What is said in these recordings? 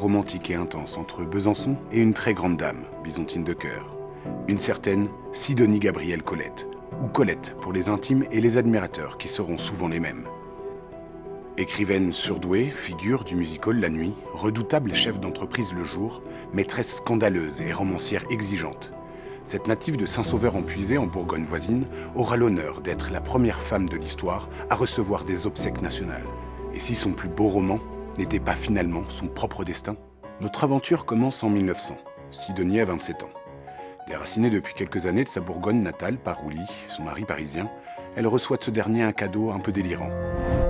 romantique et intense entre Besançon et une très grande dame, byzantine de cœur. Une certaine Sidonie Gabrielle Colette, ou Colette pour les intimes et les admirateurs qui seront souvent les mêmes. Écrivaine surdouée, figure du music-hall la nuit, redoutable chef d'entreprise le jour, maîtresse scandaleuse et romancière exigeante. Cette native de Saint-Sauveur-en-Puisé, en Bourgogne voisine, aura l'honneur d'être la première femme de l'histoire à recevoir des obsèques nationales. Et si son plus beau roman n'était pas finalement son propre destin? Notre aventure commence en 1900. Sidonie a 27 ans. Déracinée depuis quelques années de sa Bourgogne natale par Willy, son mari parisien, elle reçoit de ce dernier un cadeau un peu délirant.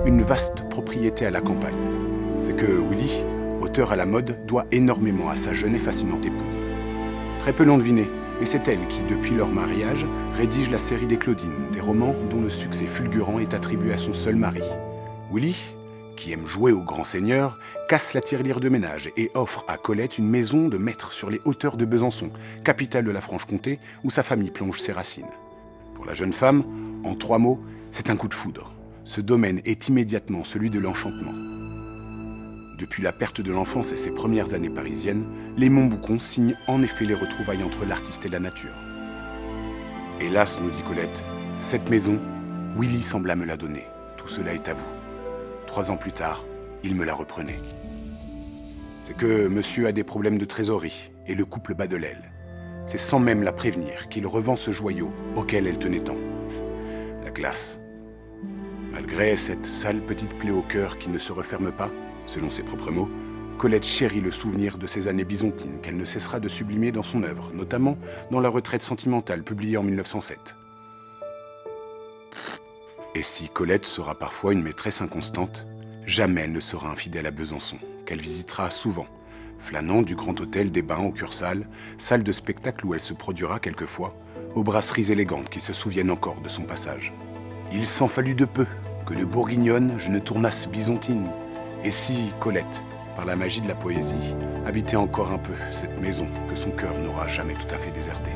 Une vaste propriété à la campagne. C'est que Willy, auteur à la mode, doit énormément à sa jeune et fascinante épouse. Très peu l'ont deviné, mais c'est elle qui, depuis leur mariage, rédige la série des Claudines, des romans dont le succès fulgurant est attribué à son seul mari. Willy, qui aime jouer au grand seigneur, casse la tirelire de ménage et offre à Colette une maison de maître sur les hauteurs de Besançon, capitale de la Franche-Comté, où sa famille plonge ses racines. Pour la jeune femme, en 3 mots, c'est un coup de foudre. Ce domaine est immédiatement celui de l'enchantement. Depuis la perte de l'enfance et ses premières années parisiennes, les Montboucon signent en effet les retrouvailles entre l'artiste et la nature. Hélas, nous dit Colette, cette maison, Willy sembla me la donner. Tout cela est à vous. 3 ans plus tard, il me la reprenait. C'est que monsieur a des problèmes de trésorerie et le couple bat de l'aile. C'est sans même la prévenir qu'il revend ce joyau auquel elle tenait tant. La classe. Malgré cette sale petite plaie au cœur qui ne se referme pas, selon ses propres mots, Colette chérit le souvenir de ces années byzantines qu'elle ne cessera de sublimer dans son œuvre, notamment dans La Retraite sentimentale, publiée en 1907. Et si Colette sera parfois une maîtresse inconstante, jamais elle ne sera infidèle à Besançon, qu'elle visitera souvent, flânant du Grand Hôtel des Bains au Cursal, salle de spectacle où elle se produira quelquefois, aux brasseries élégantes qui se souviennent encore de son passage. Il s'en fallut de peu que de bourguignonne je ne tournasse byzantine. Et si Colette, par la magie de la poésie, habitait encore un peu cette maison que son cœur n'aura jamais tout à fait désertée.